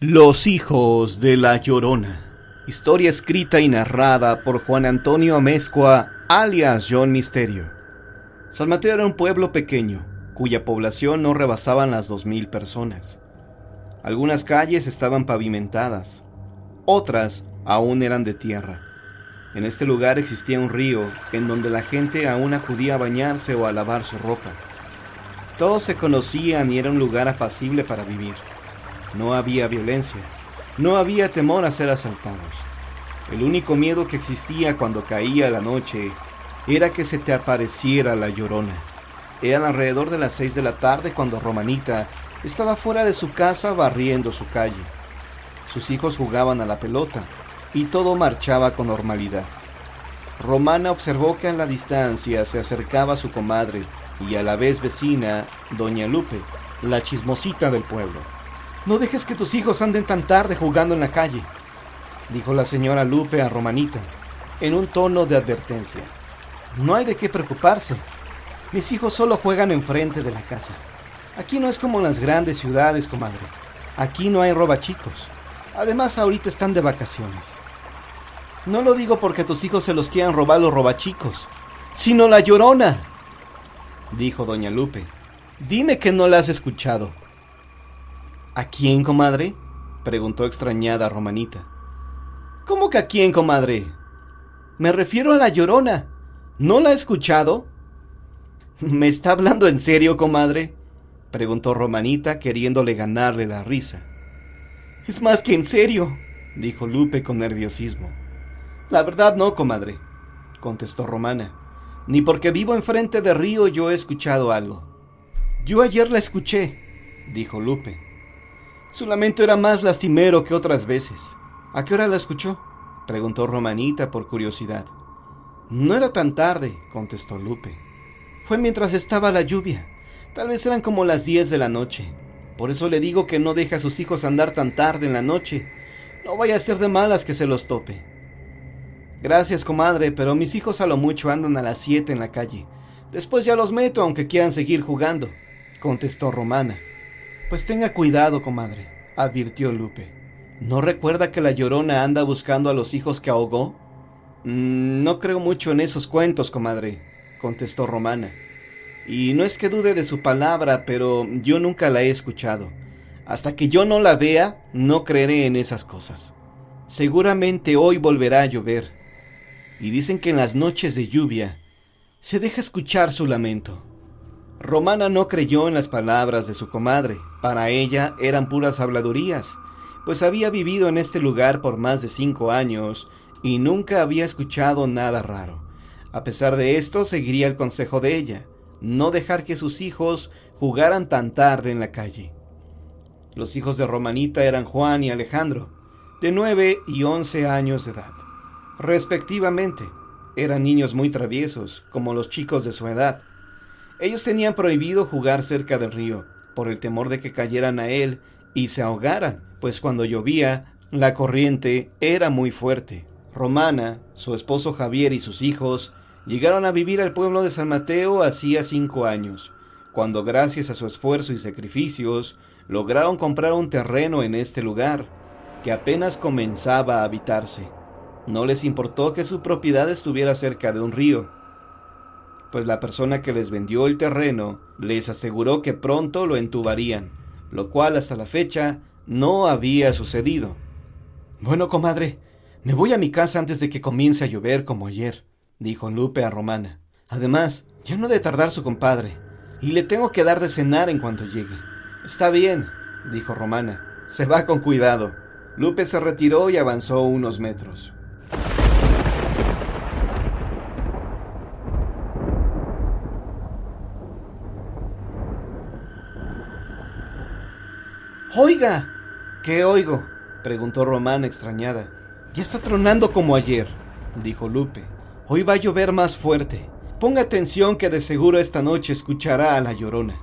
Los hijos de la Llorona. Historia escrita y narrada por Juan Antonio Amezcua, alias John Misterio. San Mateo era un pueblo pequeño, cuya población no rebasaban las 2000 personas. Algunas calles estaban pavimentadas, otras aún eran de tierra. En este lugar existía un río en donde la gente aún acudía a bañarse o a lavar su ropa. Todos se conocían y era un lugar apacible para vivir. No había violencia, no había temor a ser asaltados. El único miedo que existía cuando caía la noche era que se te apareciera la Llorona. Eran alrededor de las 6 de la tarde cuando Romanita estaba fuera de su casa barriendo su calle. Sus hijos jugaban a la pelota y todo marchaba con normalidad. Romana observó que a la distancia se acercaba su comadre y a la vez vecina, doña Lupe, la chismosita del pueblo. «No dejes que tus hijos anden tan tarde jugando en la calle», dijo la señora Lupe a Romanita, en un tono de advertencia. «No hay de qué preocuparse. Mis hijos solo juegan enfrente de la casa. Aquí no es como en las grandes ciudades, comadre. Aquí no hay robachicos. Además, ahorita están de vacaciones. No lo digo porque tus hijos se los quieran robar los robachicos, sino la Llorona», dijo doña Lupe. «Dime que no la has escuchado». «¿A quién, comadre?», preguntó extrañada Romanita. «¿Cómo que a quién, comadre? Me refiero a la Llorona. ¿No la ha escuchado?» «¿Me está hablando en serio, comadre?», preguntó Romanita, queriéndole ganarle la risa. «Es más que en serio», dijo Lupe con nerviosismo. «La verdad no, comadre», contestó Romana. «Ni porque vivo enfrente de río yo he escuchado algo». «Yo ayer la escuché», dijo Lupe. «Su lamento era más lastimero que otras veces». «¿A qué hora la escuchó?», preguntó Romanita por curiosidad. «No era tan tarde», contestó Lupe. «Fue mientras estaba la lluvia. Tal vez eran como las 10 de la noche. Por eso le digo que no deje a sus hijos andar tan tarde en la noche. No vaya a ser de malas que se los tope». «Gracias, comadre, pero mis hijos a lo mucho andan a las 7 en la calle. Después ya los meto aunque quieran seguir jugando», contestó Romana. «Pues tenga cuidado, comadre», advirtió Lupe. «¿No recuerda que la Llorona anda buscando a los hijos que ahogó?» «No creo mucho en esos cuentos, comadre», contestó Romana. «Y no es que dude de su palabra, pero yo nunca la he escuchado. Hasta que yo no la vea, no creeré en esas cosas. Seguramente hoy volverá a llover. Y dicen que en las noches de lluvia se deja escuchar su lamento». Romana no creyó en las palabras de su comadre. Para ella eran puras habladurías, pues había vivido en este lugar por más de 5 años y nunca había escuchado nada raro. A pesar de esto, seguiría el consejo de ella: no dejar que sus hijos jugaran tan tarde en la calle. Los hijos de Romanita eran Juan y Alejandro, de 9 y 11 años de edad, respectivamente. Eran niños muy traviesos, como los chicos de su edad. Ellos tenían prohibido jugar cerca del río, por el temor de que cayeran a él y se ahogaran, pues cuando llovía, la corriente era muy fuerte. Romana, su esposo Javier y sus hijos llegaron a vivir al pueblo de San Mateo hacía 5 años, cuando gracias a su esfuerzo y sacrificios lograron comprar un terreno en este lugar, que apenas comenzaba a habitarse. No les importó que su propiedad estuviera cerca de un río, pues la persona que les vendió el terreno les aseguró que pronto lo entubarían, lo cual hasta la fecha no había sucedido. «Bueno, comadre, me voy a mi casa antes de que comience a llover como ayer», dijo Lupe a Romana. «Además, ya no ha de tardar su compadre, y le tengo que dar de cenar en cuanto llegue». «Está bien», dijo Romana. «Se va con cuidado». Lupe se retiró y avanzó unos metros. «Oiga». «¿Qué oigo?», preguntó Romana extrañada. «Ya está tronando como ayer», dijo Lupe. «Hoy va a llover más fuerte. Ponga atención que de seguro esta noche escuchará a la Llorona».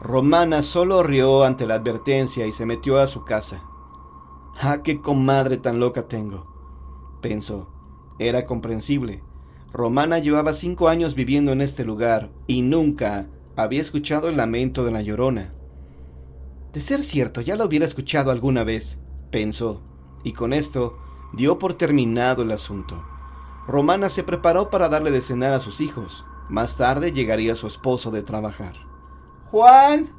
Romana solo rió ante la advertencia y se metió a su casa. «Ah, qué comadre tan loca tengo», pensó. Era comprensible. Romana llevaba 5 años viviendo en este lugar y nunca había escuchado el lamento de la Llorona. De ser cierto, ya lo hubiera escuchado alguna vez, pensó, y con esto dio por terminado el asunto. Romana se preparó para darle de cenar a sus hijos. Más tarde llegaría su esposo de trabajar. Juan,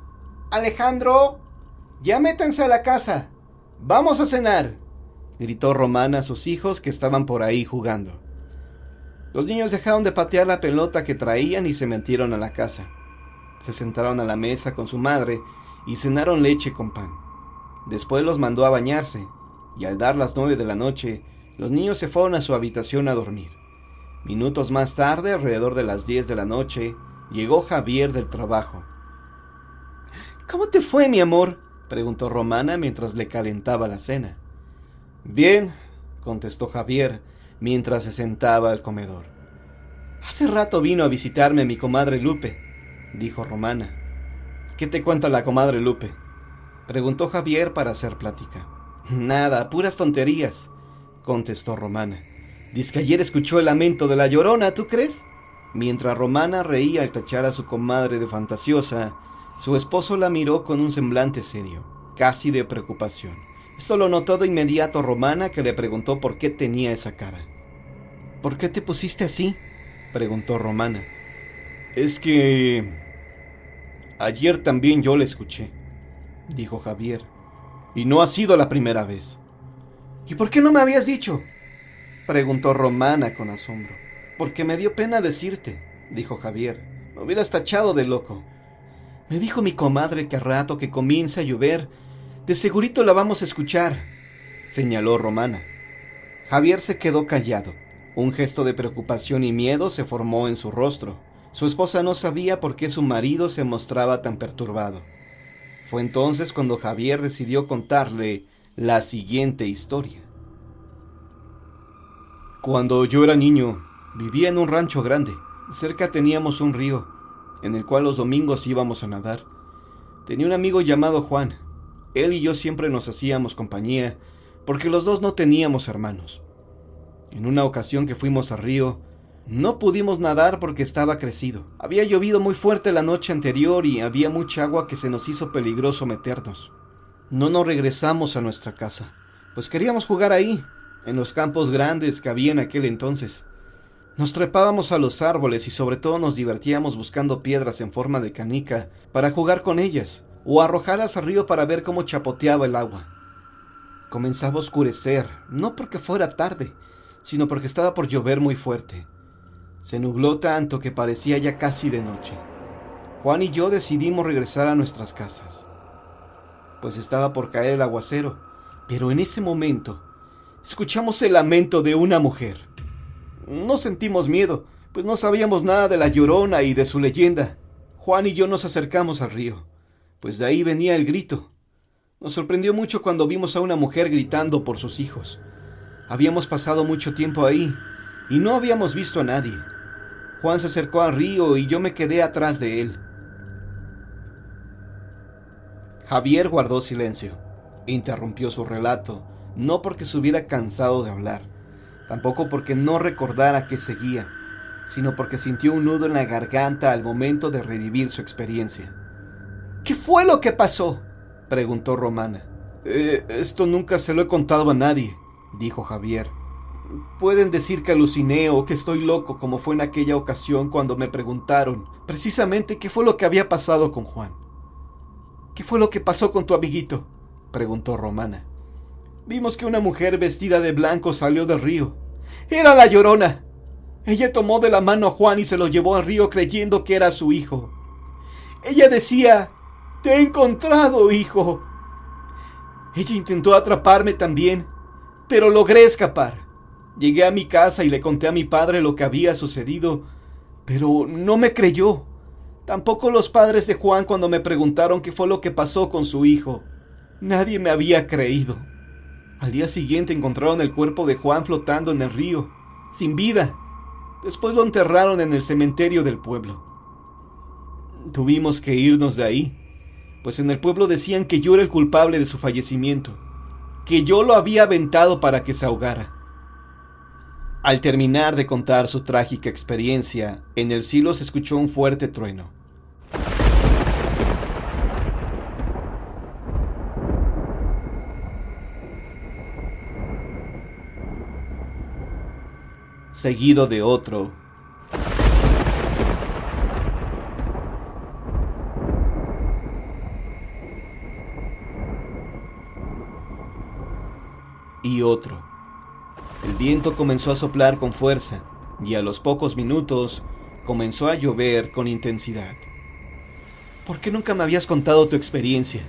Alejandro, ya métanse a la casa. Vamos a cenar, gritó Romana a sus hijos que estaban por ahí jugando. Los niños dejaron de patear la pelota que traían y se metieron a la casa. Se sentaron a la mesa con su madre y cenaron leche con pan. Después los mandó a bañarse, y al dar las 9 de la noche, los niños se fueron a su habitación a dormir. Minutos más tarde, alrededor de las 10 de la noche, llegó Javier del trabajo. ¿Cómo te fue, mi amor?, preguntó Romana mientras le calentaba la cena. Bien, contestó Javier mientras se sentaba al comedor. Hace rato vino a visitarme mi comadre Lupe, dijo Romana. ¿Qué te cuenta la comadre Lupe?, preguntó Javier para hacer plática. Nada, puras tonterías, contestó Romana. Dice que ayer escuchó el lamento de la Llorona, ¿tú crees? Mientras Romana reía al tachar a su comadre de fantasiosa, su esposo la miró con un semblante serio, casi de preocupación. Esto lo notó de inmediato Romana, que le preguntó por qué tenía esa cara. ¿Por qué te pusiste así?, preguntó Romana. Es que ayer también yo la escuché, dijo Javier, y no ha sido la primera vez. ¿Y por qué no me habías dicho?, preguntó Romana con asombro. Porque me dio pena decirte, dijo Javier. Me hubieras tachado de loco. Me dijo mi comadre que a rato que comience a llover, de segurito la vamos a escuchar, señaló Romana. Javier se quedó callado. Un gesto de preocupación y miedo se formó en su rostro. Su esposa no sabía por qué su marido se mostraba tan perturbado. Fue entonces cuando Javier decidió contarle la siguiente historia. Cuando yo era niño, vivía en un rancho grande. Cerca teníamos un río, en el cual los domingos íbamos a nadar. Tenía un amigo llamado Juan. Él y yo siempre nos hacíamos compañía, porque los dos no teníamos hermanos. En una ocasión que fuimos al río, no pudimos nadar porque estaba crecido. Había llovido muy fuerte la noche anterior y había mucha agua que se nos hizo peligroso meternos. No nos regresamos a nuestra casa, pues queríamos jugar ahí, en los campos grandes que había en aquel entonces. Nos trepábamos a los árboles y sobre todo nos divertíamos buscando piedras en forma de canica para jugar con ellas, o arrojarlas al río para ver cómo chapoteaba el agua. Comenzaba a oscurecer, no porque fuera tarde, sino porque estaba por llover muy fuerte. Se nubló tanto que parecía ya casi de noche. Juan y yo decidimos regresar a nuestras casas, pues estaba por caer el aguacero, pero en ese momento escuchamos el lamento de una mujer. No sentimos miedo, pues no sabíamos nada de la Llorona y de su leyenda. Juan y yo nos acercamos al río, pues de ahí venía el grito. Nos sorprendió mucho cuando vimos a una mujer gritando por sus hijos. Habíamos pasado mucho tiempo ahí y no habíamos visto a nadie. Juan se acercó al río y yo me quedé atrás de él. Javier guardó silencio e interrumpió su relato, no porque se hubiera cansado de hablar, tampoco porque no recordara qué seguía, sino porque sintió un nudo en la garganta al momento de revivir su experiencia. ¿Qué fue lo que pasó?, preguntó Romana. Esto nunca se lo he contado a nadie, dijo Javier. Pueden decir que aluciné o que estoy loco, como fue en aquella ocasión cuando me preguntaron precisamente qué fue lo que había pasado con Juan. ¿Qué fue lo que pasó con tu amiguito?, preguntó Romana. Vimos que una mujer vestida de blanco salió del río. ¡Era la Llorona! Ella tomó de la mano a Juan y se lo llevó al río creyendo que era su hijo. Ella decía: «Te he encontrado, hijo». Ella intentó atraparme también, pero logré escapar. Llegué a mi casa y le conté a mi padre lo que había sucedido, pero no me creyó. Tampoco los padres de Juan cuando me preguntaron qué fue lo que pasó con su hijo. Nadie me había creído. Al día siguiente encontraron el cuerpo de Juan flotando en el río, sin vida. Después lo enterraron en el cementerio del pueblo. Tuvimos que irnos de ahí, pues en el pueblo decían que yo era el culpable de su fallecimiento, que yo lo había aventado para que se ahogara. Al terminar de contar su trágica experiencia, en el cielo se escuchó un fuerte trueno. seguido de otro. Y otro. El viento comenzó a soplar con fuerza y a los pocos minutos comenzó a llover con intensidad. ¿Por qué nunca me habías contado tu experiencia?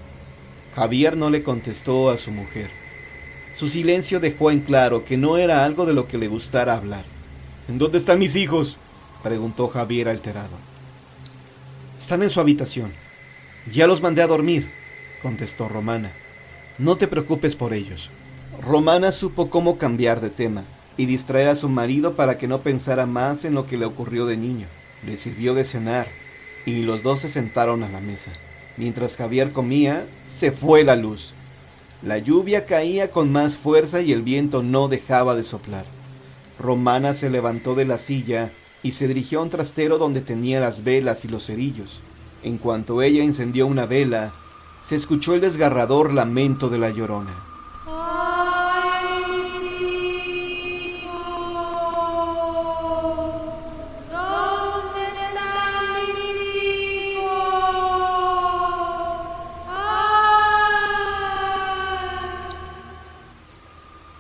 Javier no le contestó a su mujer. Su silencio dejó en claro que no era algo de lo que le gustara hablar. ¿En dónde están mis hijos?, preguntó Javier alterado. Están en su habitación. Ya los mandé a dormir, contestó Romana. No te preocupes por ellos. Romana supo cómo cambiar de tema y distraer a su marido para que no pensara más en lo que le ocurrió de niño. Le sirvió de cenar y los dos se sentaron a la mesa. Mientras Javier comía, se fue la luz. La lluvia caía con más fuerza y el viento no dejaba de soplar. Romana se levantó de la silla y se dirigió a un trastero donde tenía las velas y los cerillos. En cuanto ella encendió una vela, se escuchó el desgarrador lamento de la Llorona.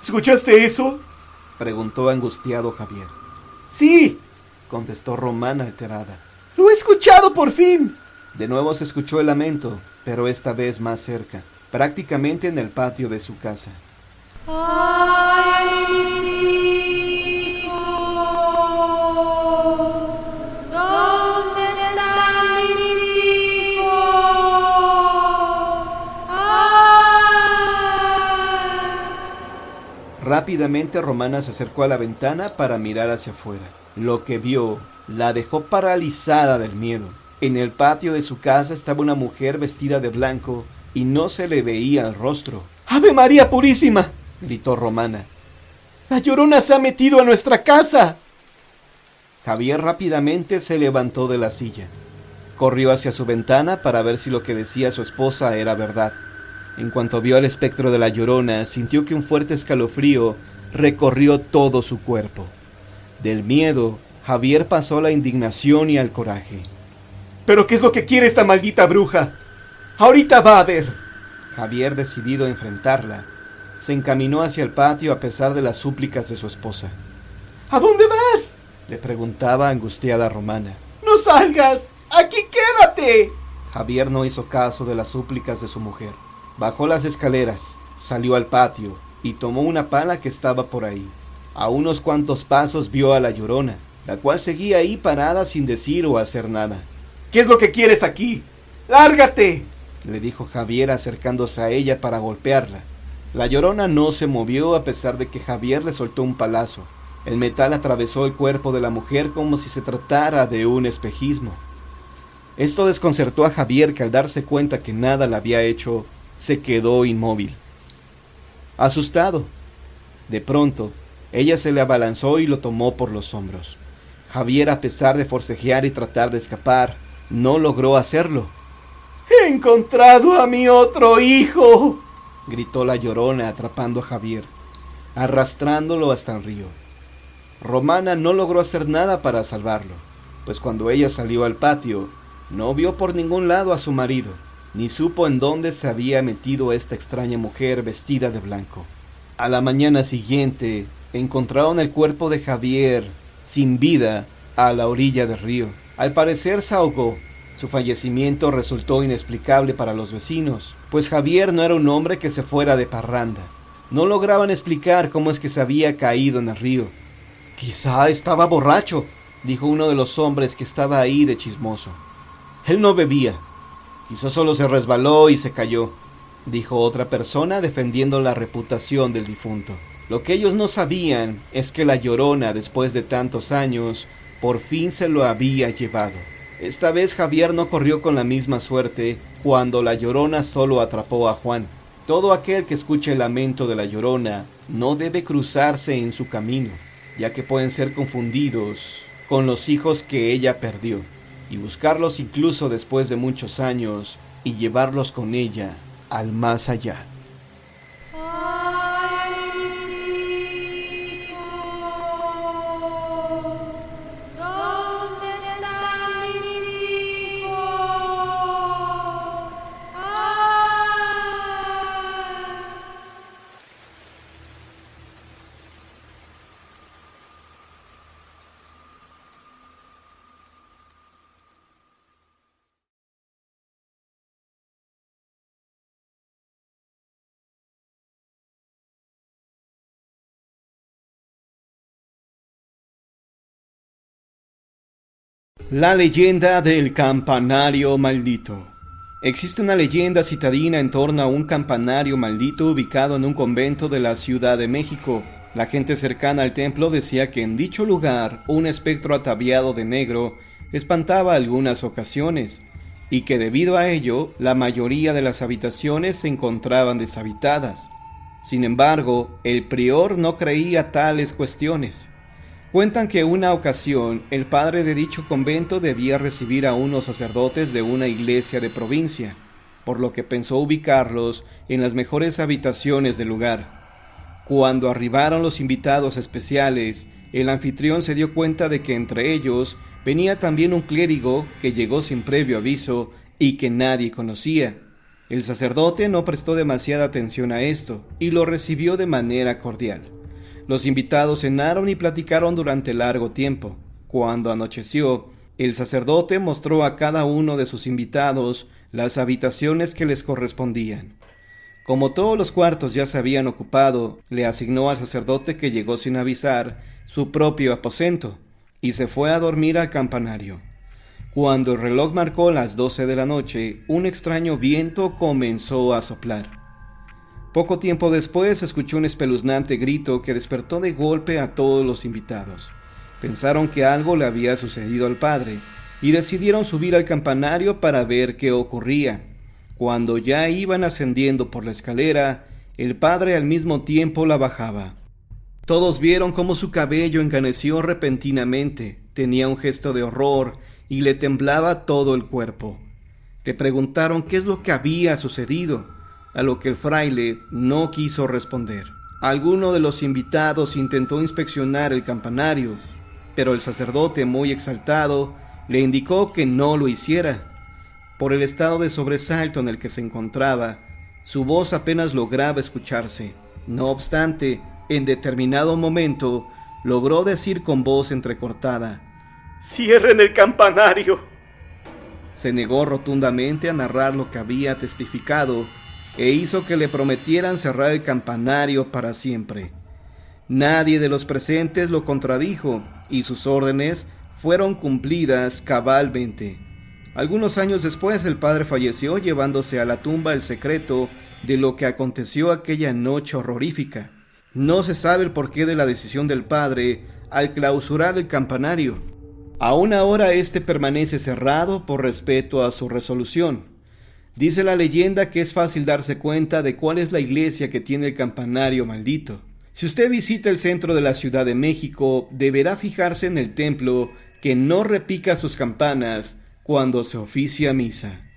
¿Escuchaste eso?, preguntó angustiado Javier. Sí, contestó Romana alterada. ¡Lo he escuchado por fin! De nuevo se escuchó el lamento, pero esta vez más cerca, prácticamente en el patio de su casa. ¡Ay, mis hijos! ¿Dónde están mis hijos? Rápidamente Romana se acercó a la ventana para mirar hacia afuera. Lo que vio la dejó paralizada del miedo. En el patio de su casa estaba una mujer vestida de blanco y no se le veía el rostro. ¡Ave María Purísima!, gritó Romana. ¡La Llorona se ha metido a nuestra casa! Javier rápidamente se levantó de la silla. Corrió hacia su ventana para ver si lo que decía su esposa era verdad. En cuanto vio al espectro de la Llorona, sintió que un fuerte escalofrío recorrió todo su cuerpo. Del miedo, Javier pasó a la indignación y al coraje. ¿Pero qué es lo que quiere esta maldita bruja? ¡Ahorita va a ver! Javier, decidido a enfrentarla, se encaminó hacia el patio a pesar de las súplicas de su esposa. ¿A dónde vas?, le preguntaba angustiada Romana. ¡No salgas! ¡Aquí quédate! Javier no hizo caso de las súplicas de su mujer. Bajó las escaleras, salió al patio y tomó una pala que estaba por ahí. A unos cuantos pasos vio a la Llorona, la cual seguía ahí parada sin decir o hacer nada. ¿Qué es lo que quieres aquí? ¡Lárgate!, le dijo Javier acercándose a ella para golpearla. La Llorona no se movió a pesar de que Javier le soltó un palazo. El metal atravesó el cuerpo de la mujer como si se tratara de un espejismo. Esto desconcertó a Javier, que al darse cuenta que nada le había hecho, se quedó inmóvil, asustado. De pronto, ella se le abalanzó y lo tomó por los hombros. Javier, a pesar de forcejear y tratar de escapar, no logró hacerlo. ¡He encontrado a mi otro hijo!, gritó la Llorona atrapando a Javier, arrastrándolo hasta el río. Romana no logró hacer nada para salvarlo, pues cuando ella salió al patio, no vio por ningún lado a su marido, ni supo en dónde se había metido esta extraña mujer vestida de blanco. A la mañana siguiente, encontraron el cuerpo de Javier, sin vida, a la orilla del río. Al parecer se ahogó. Su fallecimiento resultó inexplicable para los vecinos, pues Javier no era un hombre que se fuera de parranda. No lograban explicar cómo es que se había caído en el río. «Quizá estaba borracho», dijo uno de los hombres que estaba ahí de chismoso. «Él no bebía. Quizá solo se resbaló y se cayó», dijo otra persona defendiendo la reputación del difunto. Lo que ellos no sabían es que la Llorona, después de tantos años, por fin se lo había llevado. Esta vez Javier no corrió con la misma suerte cuando la Llorona solo atrapó a Juan. Todo aquel que escuche el lamento de la Llorona no debe cruzarse en su camino, ya que pueden ser confundidos con los hijos que ella perdió, y buscarlos incluso después de muchos años y llevarlos con ella al más allá. La leyenda del campanario maldito. Existe una leyenda citadina en torno a un campanario maldito ubicado en un convento de la Ciudad de México. La gente cercana al templo decía que en dicho lugar un espectro ataviado de negro espantaba algunas ocasiones, y que debido a ello la mayoría de las habitaciones se encontraban deshabitadas. Sin embargo, el prior no creía tales cuestiones. Cuentan que una ocasión el padre de dicho convento debía recibir a unos sacerdotes de una iglesia de provincia, por lo que pensó ubicarlos en las mejores habitaciones del lugar. Cuando arribaron los invitados especiales, el anfitrión se dio cuenta de que entre ellos venía también un clérigo que llegó sin previo aviso y que nadie conocía. El sacerdote no prestó demasiada atención a esto y lo recibió de manera cordial. Los invitados cenaron y platicaron durante largo tiempo. Cuando anocheció, el sacerdote mostró a cada uno de sus invitados las habitaciones que les correspondían. Como todos los cuartos ya se habían ocupado, le asignó al sacerdote que llegó sin avisar su propio aposento y se fue a dormir al campanario. Cuando el reloj marcó las 12 de la noche, un extraño viento comenzó a soplar. Poco tiempo después escuchó un espeluznante grito que despertó de golpe a todos los invitados. Pensaron que algo le había sucedido al padre y decidieron subir al campanario para ver qué ocurría. Cuando ya iban ascendiendo por la escalera, el padre al mismo tiempo la bajaba. Todos vieron cómo su cabello encaneció repentinamente, tenía un gesto de horror y le temblaba todo el cuerpo. Le preguntaron qué es lo que había sucedido, a lo que el fraile no quiso responder. Alguno de los invitados intentó inspeccionar el campanario, pero el sacerdote, muy exaltado, le indicó que no lo hiciera. Por el estado de sobresalto en el que se encontraba, su voz apenas lograba escucharse. No obstante, en determinado momento, logró decir con voz entrecortada: ¡Cierren el campanario! Se negó rotundamente a narrar lo que había testificado e hizo que le prometieran cerrar el campanario para siempre. Nadie de los presentes lo contradijo y sus órdenes fueron cumplidas cabalmente. Algunos años después el padre falleció llevándose a la tumba el secreto de lo que aconteció aquella noche horrorífica. No se sabe el porqué de la decisión del padre al clausurar el campanario. Aún ahora este permanece cerrado por respeto a su resolución. Dice la leyenda que es fácil darse cuenta de cuál es la iglesia que tiene el campanario maldito. Si usted visita el centro de la Ciudad de México, deberá fijarse en el templo que no repica sus campanas cuando se oficia misa.